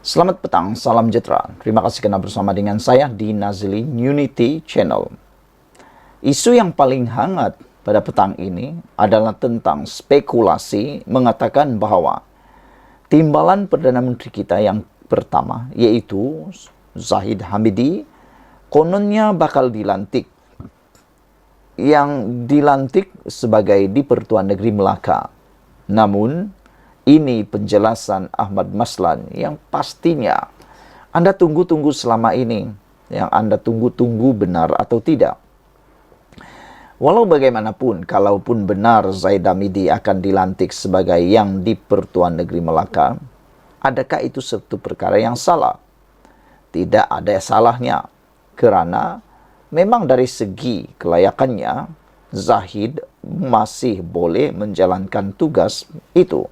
Selamat petang, salam sejahtera. Terima kasih karena bersama dengan saya di Nazilin Unity Channel. Isu yang paling hangat pada petang ini adalah tentang spekulasi mengatakan bahwa timbalan Perdana Menteri kita yang pertama, yaitu Zahid Hamidi, kononnya bakal dilantik. Yang dilantik sebagai di Pertuan Negeri Melaka. Namun, ini penjelasan Ahmad Maslan yang pastinya Anda tunggu-tunggu selama ini. Yang Anda tunggu-tunggu benar atau tidak. Walau bagaimanapun, kalaupun benar Zahid Hamidi akan dilantik sebagai yang di Pertuan Negeri Melaka, adakah itu satu perkara yang salah? Tidak ada salahnya. Kerana memang dari segi kelayakannya, Zahid masih boleh menjalankan tugas itu.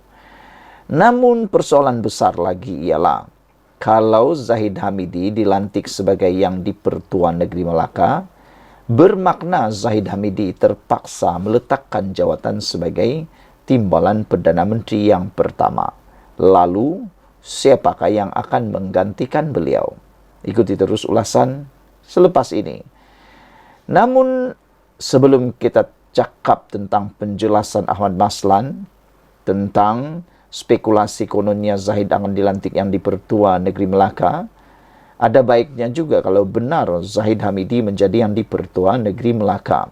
Namun persoalan besar lagi ialah, kalau Zahid Hamidi dilantik sebagai yang di Pertuan Negeri Melaka, bermakna Zahid Hamidi terpaksa meletakkan jawatan sebagai timbalan Perdana Menteri yang pertama. Lalu, siapakah yang akan menggantikan beliau? Ikuti terus ulasan selepas ini. Namun, sebelum kita cakap tentang penjelasan Ahmad Maslan tentang spekulasi kononnya Zahid akan dilantik yang di Pertuan Negeri Melaka, ada baiknya juga kalau benar Zahid Hamidi menjadi yang di Pertuan Negeri Melaka.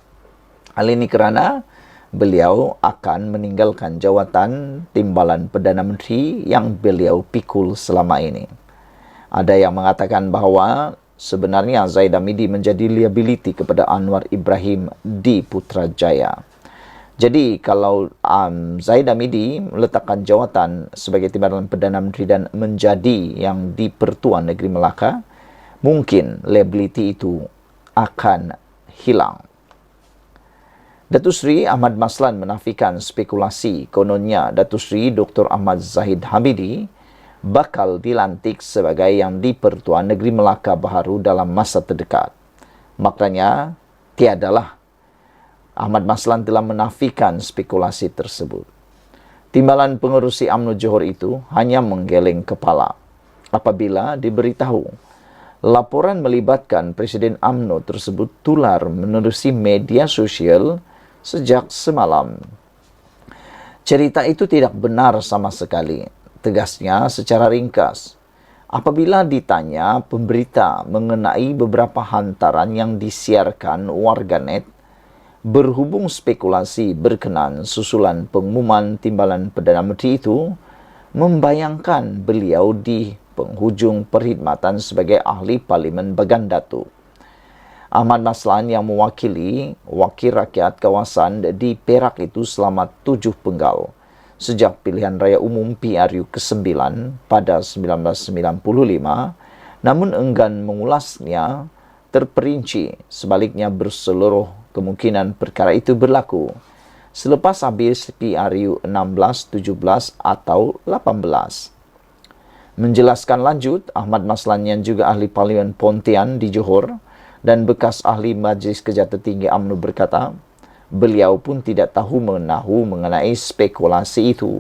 Hal ini kerana beliau akan meninggalkan jawatan timbalan Perdana Menteri yang beliau pikul selama ini. Ada yang mengatakan bahawa sebenarnya Zahid Hamidi menjadi liability kepada Anwar Ibrahim di Putrajaya. Jadi kalau Zahid Hamidi meletakkan jawatan sebagai timbalan Perdana Menteri dan menjadi yang di Pertuan Negeri Melaka, mungkin liability itu akan hilang. Datuk Seri Ahmad Maslan menafikan spekulasi kononnya Datuk Seri Dr. Ahmad Zahid Hamidi bakal dilantik sebagai yang di Pertuan Negeri Melaka baharu dalam masa terdekat. Maknanya, tiadalah. Ahmad Maslan telah menafikan spekulasi tersebut. Timbalan pengerusi UMNO Johor itu hanya menggeleng kepala apabila diberitahu laporan melibatkan Presiden UMNO tersebut tular menerusi media sosial sejak semalam. Cerita itu tidak benar sama sekali, tegasnya secara ringkas. Apabila ditanya pemberita mengenai beberapa hantaran yang disiarkan warganet, berhubung spekulasi berkenan susulan pengumuman timbalan Perdana Menteri itu, membayangkan beliau di penghujung perkhidmatan sebagai ahli Parlimen Bagan Datuk. Ahmad Maslan yang mewakili wakil rakyat kawasan di Perak itu selama 7 penggal sejak pilihan raya umum PRU ke-9 pada 1995, namun enggan mengulasnya terperinci. Sebaliknya berseluruh kemungkinan perkara itu berlaku selepas habis PRU 16, 17 atau 18. Menjelaskan lanjut, Ahmad Maslan yang juga ahli Parlimen Pontian di Johor dan bekas ahli Majlis Kejahatan Tinggi UMNO berkata, beliau pun tidak tahu menahu mengenai spekulasi itu.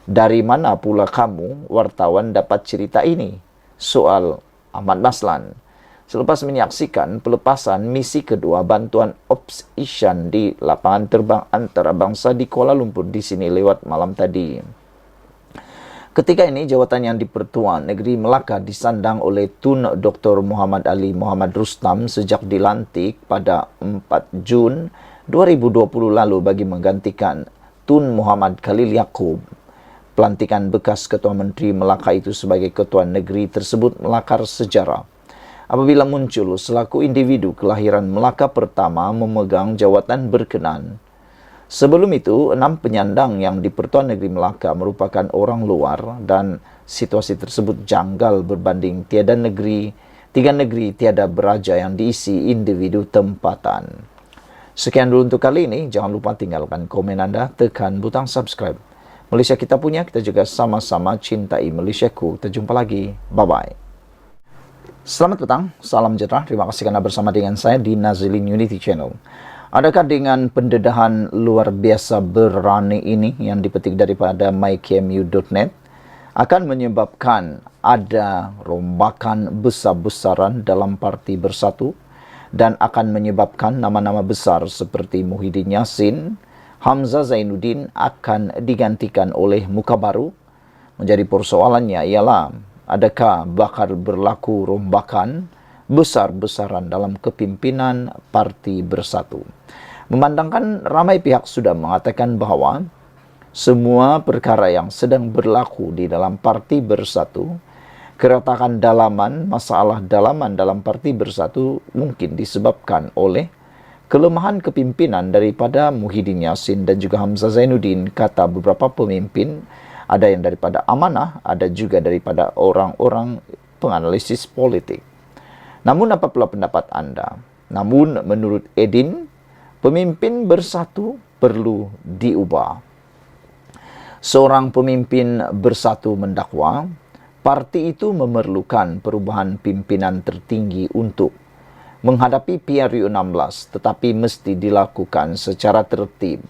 Dari mana pula kamu, wartawan, dapat cerita ini? Soal Ahmad Maslan. Selepas menyaksikan pelepasan misi kedua bantuan Ops Ishan di lapangan terbang antarabangsa di Kuala Lumpur di sini lewat malam tadi. Ketika ini, jawatan yang di Pertuan Negeri Melaka disandang oleh Tun Dr. Muhammad Ali Muhammad Rustam sejak dilantik pada 4 Jun 2020 lalu bagi menggantikan Tun Muhammad Khalil Yaakob. Pelantikan bekas Ketua Menteri Melaka itu sebagai Ketua Negeri tersebut melakar sejarah apabila muncul selaku individu kelahiran Melaka pertama memegang jawatan berkenan. Sebelum itu, 6 penyandang yang di Pertuan Negeri Melaka merupakan orang luar dan situasi tersebut janggal berbanding 3 negeri tiada beraja yang diisi individu tempatan. Sekian dulu untuk kali ini. Jangan lupa tinggalkan komen Anda, tekan butang subscribe. Malaysia kita punya, kita juga sama-sama cintai Malaysiaku. Kita jumpa lagi. Bye-bye. Selamat petang, salam sejahtera. Terima kasih karena bersama dengan saya di Nazilin Unity Channel. Adakah dengan pendedahan luar biasa berani ini yang dipetik daripada mykmu.net akan menyebabkan ada rombakan besar-besaran dalam Parti Bersatu dan akan menyebabkan nama-nama besar seperti Muhyiddin Yassin, Hamzah Zainuddin akan digantikan oleh muka baru. Menjadi persoalannya ialah adakah bakal berlaku rombakan besar-besaran dalam kepimpinan Parti Bersatu. Memandangkan ramai pihak sudah mengatakan bahwa semua perkara yang sedang berlaku di dalam Parti Bersatu, keretakan dalaman, masalah dalaman dalam Parti Bersatu mungkin disebabkan oleh kelemahan kepimpinan daripada Muhyiddin Yassin dan juga Hamzah Zainuddin, kata beberapa pemimpin. Ada yang daripada amanah, ada juga daripada orang-orang penganalisis politik. Namun apa pula pendapat Anda? Namun menurut Edin, pemimpin Bersatu perlu diubah. Seorang pemimpin Bersatu mendakwa, parti itu memerlukan perubahan pimpinan tertinggi untuk menghadapi PRU 16, tetapi mesti dilakukan secara tertib.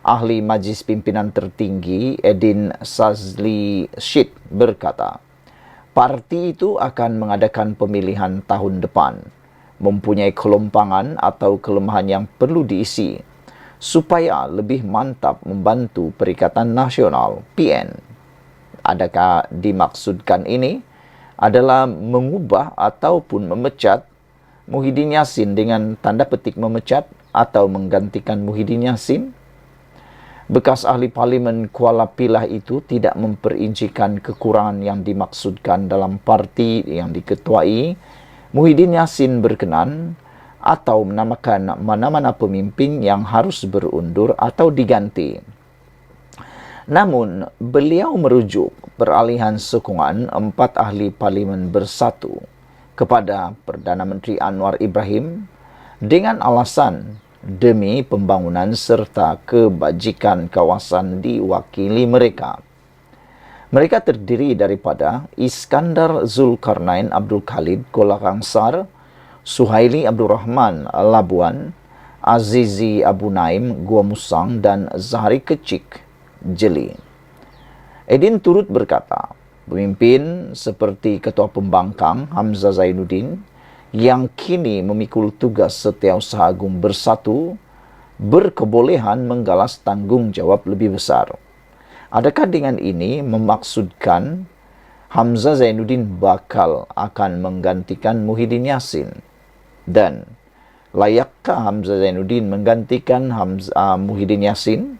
Ahli Majlis Pimpinan Tertinggi Edin Sazli Syed berkata, parti itu akan mengadakan pemilihan tahun depan, mempunyai kelompangan atau kelemahan yang perlu diisi, supaya lebih mantap membantu Perikatan Nasional (PN). Adakah dimaksudkan ini adalah mengubah ataupun memecat Muhyiddin Yassin dengan tanda petik memecat atau menggantikan Muhyiddin Yassin? Bekas ahli parlimen Kuala Pilah itu tidak memperincikan kekurangan yang dimaksudkan dalam parti yang diketuai. Muhyiddin Yassin berkenan atau menamakan mana-mana pemimpin yang harus berundur atau diganti. Namun, beliau merujuk peralihan sokongan 4 ahli parlimen Bersatu kepada Perdana Menteri Anwar Ibrahim dengan alasan demi pembangunan serta kebajikan kawasan diwakili mereka. Mereka terdiri daripada Iskandar Zulkarnain Abdul Khalid Golakangsar, Suhaili Abdul Rahman Labuan, Azizi Abu Naim Gua Musang, dan Zahari Kecik Jeli. Edin turut berkata, pemimpin seperti Ketua Pembangkang Hamzah Zainuddin yang kini memikul tugas Setiausaha Agung Bersatu berkebolehan menggalas tanggung jawab lebih besar. Adakah dengan ini memaksudkan Hamzah Zainuddin bakal akan menggantikan Muhyiddin Yassin? Dan layakkah Hamzah Zainuddin menggantikan Muhyiddin Yassin?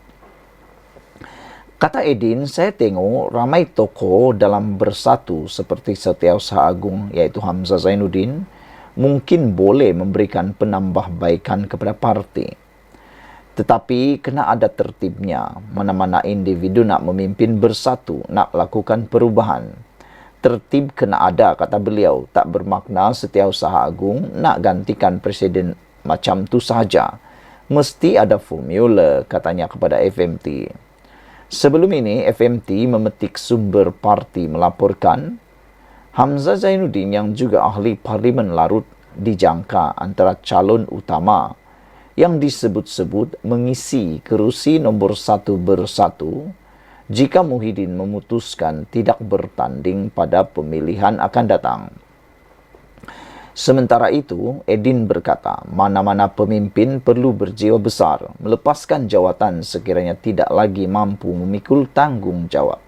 Kata Edin, saya tengok ramai tokoh dalam Bersatu seperti Setiausaha Agung yaitu Hamzah Zainuddin mungkin boleh memberikan penambahbaikan kepada parti. Tetapi kena ada tertibnya. Mana-mana individu nak memimpin Bersatu, nak lakukan perubahan, tertib kena ada, kata beliau. Tak bermakna Setiausaha Agung nak gantikan presiden macam tu sahaja. Mesti ada formula, katanya kepada FMT. Sebelum ini, FMT memetik sumber parti melaporkan Hamzah Zainuddin yang juga ahli parlimen Larut dijangka antara calon utama yang disebut-sebut mengisi kerusi nombor 1 Bersatu jika Muhyiddin memutuskan tidak bertanding pada pemilihan akan datang. Sementara itu, Edin berkata, mana-mana pemimpin perlu berjiwa besar, melepaskan jawatan sekiranya tidak lagi mampu memikul tanggung jawab.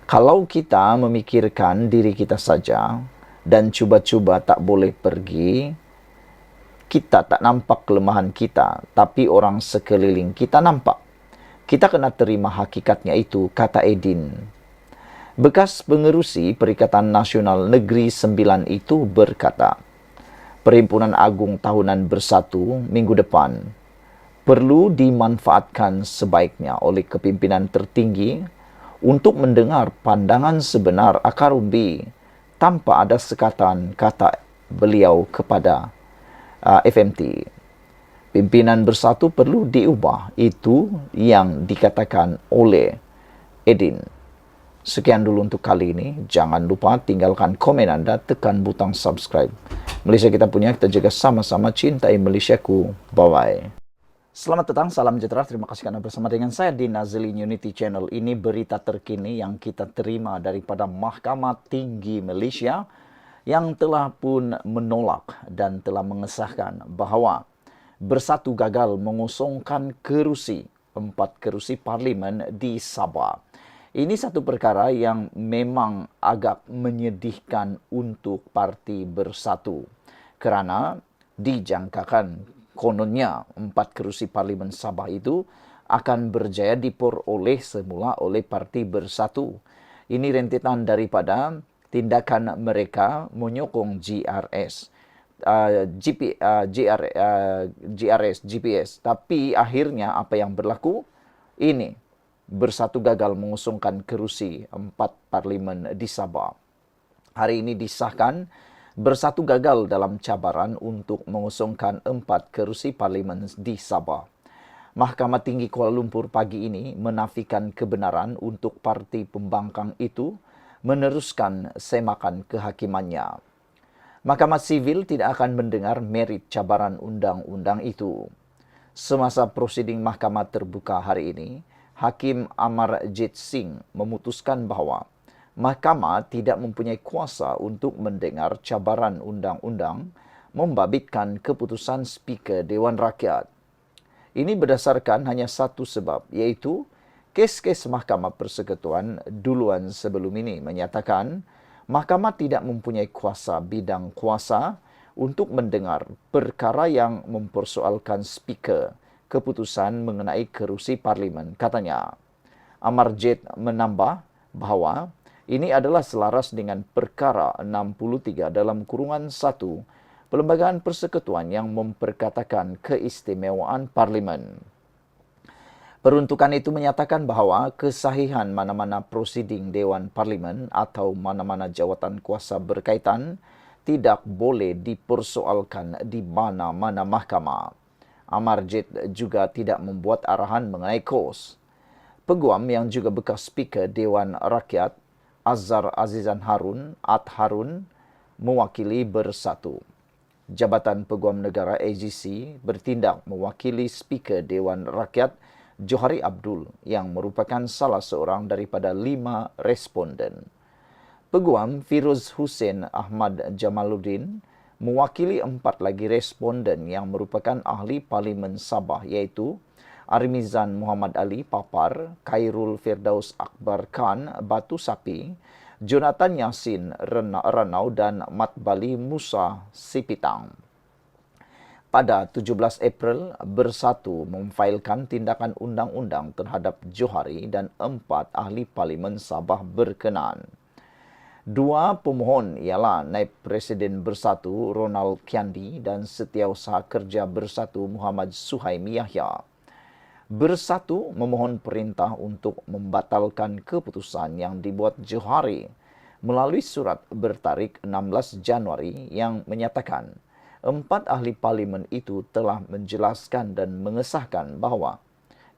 Kalau kita memikirkan diri kita saja dan cuba-cuba tak boleh pergi, kita tak nampak kelemahan kita, tapi orang sekeliling kita nampak. Kita kena terima hakikatnya itu, kata Edin. Bekas pengerusi Perikatan Nasional Negeri 9 itu berkata, Perhimpunan Agung Tahunan Bersatu minggu depan perlu dimanfaatkan sebaiknya oleh kepimpinan tertinggi untuk mendengar pandangan sebenar akar umbi tanpa ada sekatan, kata beliau kepada FMT. Pimpinan Bersatu perlu diubah, itu yang dikatakan oleh Edin. Sekian dulu untuk kali ini. Jangan lupa tinggalkan komen Anda, tekan butang subscribe. Malaysia kita punya, kita jaga sama-sama, cintai Malaysiaku. Bye-bye. Selamat datang, salam sejahtera. Terima kasih karena bersama dengan saya di Nazli Unity Channel. Ini berita terkini yang kita terima daripada Mahkamah Tinggi Malaysia yang telah pun menolak dan telah mengesahkan bahawa Bersatu gagal mengosongkan empat kerusi parlimen di Sabah. Ini satu perkara yang memang agak menyedihkan untuk parti Bersatu kerana dijangkakan kononnya empat kerusi parlimen Sabah itu akan berjaya diperoleh semula oleh parti Bersatu. Ini rentetan daripada tindakan mereka menyokong GRS. GRS, GPS. Tapi akhirnya apa yang berlaku? Ini, Bersatu gagal mengusungkan kerusi empat parlimen di Sabah. Hari ini disahkan Bersatu gagal dalam cabaran untuk mengusungkan empat kerusi parlimen di Sabah. Mahkamah Tinggi Kuala Lumpur pagi ini menafikan kebenaran untuk parti pembangkang itu meneruskan semakan kehakimannya. Mahkamah Sivil tidak akan mendengar merit cabaran undang-undang itu. Semasa prosiding mahkamah terbuka hari ini, Hakim Amarjit Singh memutuskan bahawa mahkamah tidak mempunyai kuasa untuk mendengar cabaran undang-undang membabitkan keputusan Speaker Dewan Rakyat. Ini berdasarkan hanya satu sebab, iaitu kes-kes Mahkamah Persekutuan duluan sebelum ini menyatakan mahkamah tidak mempunyai kuasa bidang kuasa untuk mendengar perkara yang mempersoalkan Speaker keputusan mengenai kerusi parlimen, katanya. Amarjit menambah bahawa ini adalah selaras dengan perkara 63 dalam kurungan 1 Perlembagaan Persekutuan yang memperkatakan keistimewaan parlimen. Peruntukan itu menyatakan bahawa kesahihan mana-mana prosiding Dewan Parlimen atau mana-mana jawatan kuasa berkaitan tidak boleh dipersoalkan di mana-mana mahkamah. Amarjit juga tidak membuat arahan mengenai kos. Peguam yang juga bekas Speaker Dewan Rakyat, Azhar Azizan Harun, Harun, mewakili Bersatu. Jabatan Peguam Negara AGC bertindak mewakili Speaker Dewan Rakyat Johari Abdul yang merupakan salah seorang daripada 5 responden. Peguam Firuz Hussein Ahmad Jamaluddin mewakili 4 lagi responden yang merupakan ahli Parlimen Sabah iaitu Armizan Muhammad Ali Papar, Khairul Firdaus Akbar Khan Batu Sapi, Jonathan Yasin Ranau dan Matbali Musa Sipitang. Pada 17 April, Bersatu memfailkan tindakan undang-undang terhadap Johari dan 4 ahli Parlimen Sabah berkenaan. 2 pemohon ialah Naib Presiden Bersatu Ronald Kiandi dan Setiausaha Kerja Bersatu Muhammad Suhaimi Yahya. Bersatu memohon perintah untuk membatalkan keputusan yang dibuat Johari melalui surat bertarik 16 Januari yang menyatakan 4 ahli parlimen itu telah menjelaskan dan mengesahkan bahawa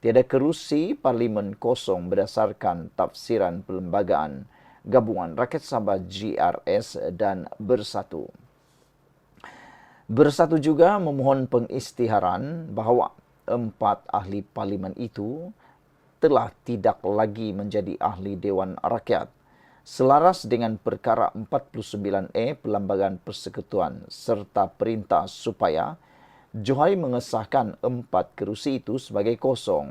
tiada kerusi parlimen kosong berdasarkan tafsiran Perlembagaan Gabungan Rakyat Sabah GRS dan Bersatu. Bersatu juga memohon pengisytiharan bahawa 4 ahli parlimen itu telah tidak lagi menjadi ahli Dewan Rakyat selaras dengan perkara 49A Perlembagaan Persekutuan serta perintah supaya Johari mengesahkan 4 kerusi itu sebagai kosong.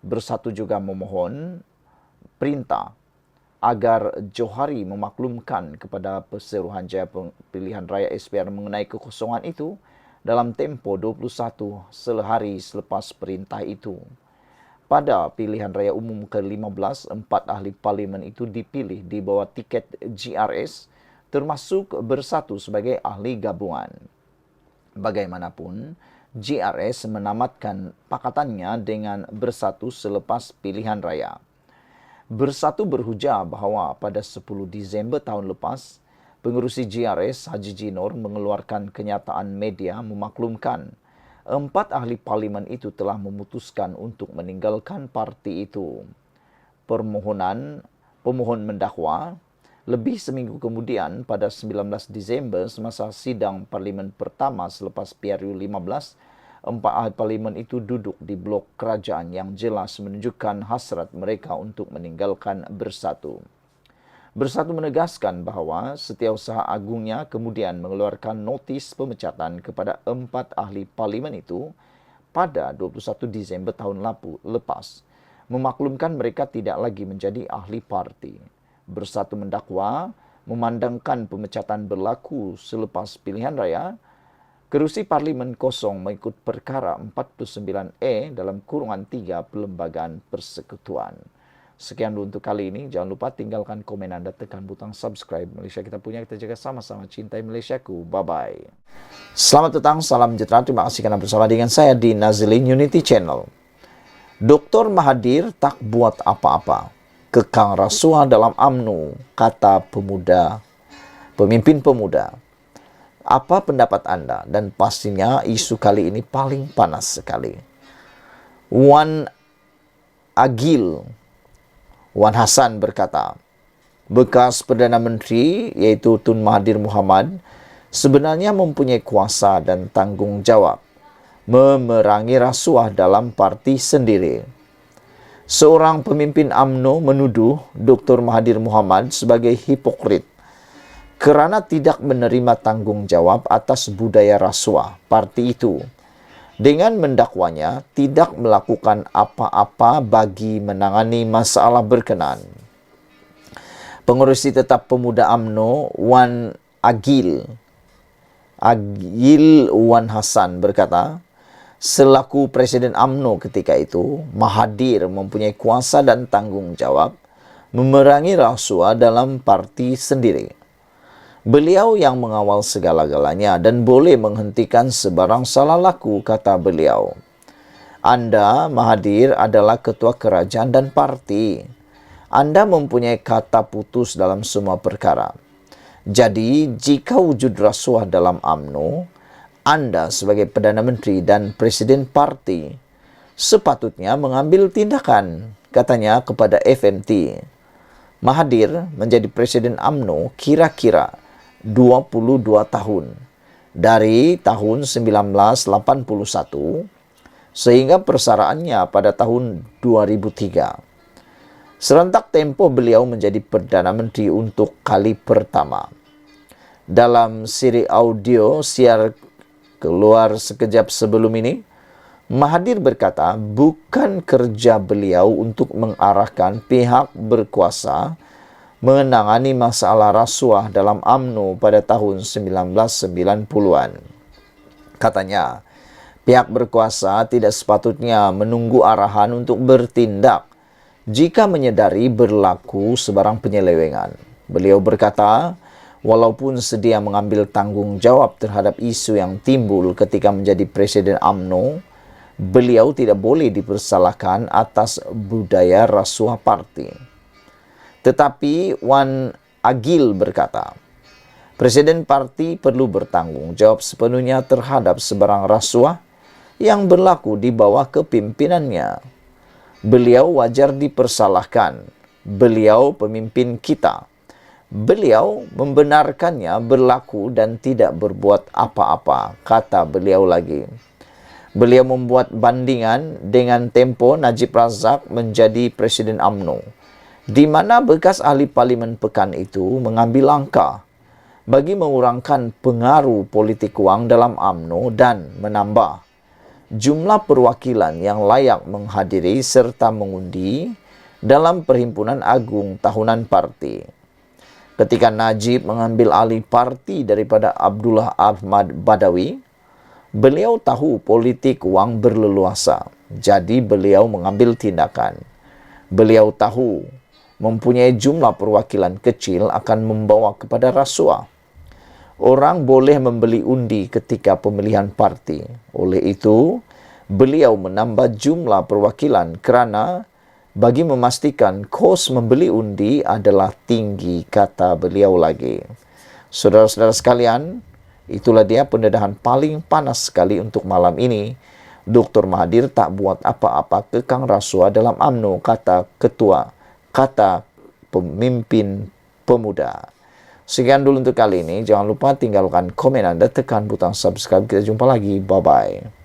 Bersatu juga memohon perintah agar Johari memaklumkan kepada Perserohanjaya Pilihan Raya SPR mengenai kekosongan itu dalam tempoh 21 sehari selepas perintah itu. Pada pilihan raya umum ke-15, 4 ahli parlimen itu dipilih di bawah tiket GRS, termasuk Bersatu sebagai ahli gabungan. Bagaimanapun, GRS menamatkan pakatannya dengan Bersatu selepas pilihan raya. Bersatu berhujah bahawa pada 10 Disember tahun lepas, pengerusi GRS Haji Jinor mengeluarkan kenyataan media memaklumkan 4 ahli parlimen itu telah memutuskan untuk meninggalkan parti itu. Pemohon mendakwa lebih seminggu kemudian pada 19 Disember semasa sidang parlimen pertama selepas PRU 15, Empat ahli parlimen itu duduk di blok kerajaan yang jelas menunjukkan hasrat mereka untuk meninggalkan Bersatu. Bersatu menegaskan bahawa Setiausaha Agungnya kemudian mengeluarkan notis pemecatan kepada 4 ahli parlimen itu pada 21 Disember tahun lepas, memaklumkan mereka tidak lagi menjadi ahli parti. Bersatu mendakwa memandangkan pemecatan berlaku selepas pilihan raya, kerusi parlimen kosong mengikut perkara 49E dalam kurungan 3 Perlembagaan Persekutuan. Sekian dulu untuk kali ini. Jangan lupa tinggalkan komen Anda, tekan butang subscribe. Malaysia kita punya, kita jaga sama-sama. Cintai Malaysiaku. Bye-bye. Selamat datang, salam sejahtera. Terima kasih kerana bersama dengan saya di Nazilin Unity Channel. Dr. Mahathir tak buat apa-apa. Kekang rasuah dalam UMNO, kata pemimpin pemuda. Apa pendapat Anda? Dan pastinya isu kali ini paling panas sekali. Wan Hassan berkata, bekas Perdana Menteri iaitu Tun Mahathir Mohamad sebenarnya mempunyai kuasa dan tanggungjawab memerangi rasuah dalam parti sendiri. Seorang pemimpin UMNO menuduh Dr. Mahathir Mohamad sebagai hipokrit kerana tidak menerima tanggungjawab atas budaya rasuah parti itu dengan mendakwanya tidak melakukan apa-apa bagi menangani masalah berkenaan. Pengerusi Tetap Pemuda UMNO Wan Hassan berkata, selaku Presiden UMNO ketika itu, Mahathir mempunyai kuasa dan tanggungjawab memerangi rasuah dalam parti sendiri. Beliau yang mengawal segala-galanya dan boleh menghentikan sebarang salah laku, kata beliau. Anda, Mahathir, adalah ketua kerajaan dan parti. Anda mempunyai kata putus dalam semua perkara. Jadi, jika wujud rasuah dalam UMNO, Anda sebagai Perdana Menteri dan Presiden parti sepatutnya mengambil tindakan, katanya kepada FMT. Mahathir menjadi Presiden UMNO kira-kira 22 tahun, dari tahun 1981 sehingga persaraannya pada tahun 2003. Serentak tempoh beliau menjadi Perdana Menteri untuk kali pertama. Dalam siri audio siar keluar sekejap sebelum ini, Mahathir berkata bukan kerja beliau untuk mengarahkan pihak berkuasa menangani masalah rasuah dalam UMNO pada tahun 1990-an. Katanya, pihak berkuasa tidak sepatutnya menunggu arahan untuk bertindak jika menyedari berlaku sebarang penyelewengan. Beliau berkata, walaupun sedia mengambil tanggung jawab terhadap isu yang timbul ketika menjadi Presiden UMNO, beliau tidak boleh dipersalahkan atas budaya rasuah parti. Tetapi Wan berkata, Presiden parti perlu bertanggung jawab sepenuhnya terhadap sebarang rasuah yang berlaku di bawah kepimpinannya. Beliau wajar dipersalahkan. Beliau pemimpin kita. Beliau membenarkannya berlaku dan tidak berbuat apa-apa, kata beliau lagi. Beliau membuat bandingan dengan tempo Najib Razak menjadi Presiden UMNO, di mana bekas ahli parlimen pekan itu mengambil langkah bagi mengurangkan pengaruh politik wang dalam UMNO dan menambah jumlah perwakilan yang layak menghadiri serta mengundi dalam Perhimpunan Agung Tahunan Parti. Ketika Najib mengambil alih parti daripada Abdullah Ahmad Badawi, beliau tahu politik wang berleluasa, jadi beliau mengambil tindakan. Beliau tahu mempunyai jumlah perwakilan kecil akan membawa kepada rasuah. Orang boleh membeli undi ketika pemilihan parti. Oleh itu, beliau menambah jumlah perwakilan kerana bagi memastikan kos membeli undi adalah tinggi, kata beliau lagi. Saudara-saudara sekalian, itulah dia pendedahan paling panas sekali untuk malam ini. Dr. Mahathir tak buat apa-apa kekang rasuah dalam UMNO, kata pemimpin pemuda. Sekian dulu untuk kali ini. Jangan lupa tinggalkan komen Anda, tekan butang subscribe. Kita jumpa lagi. Bye-bye.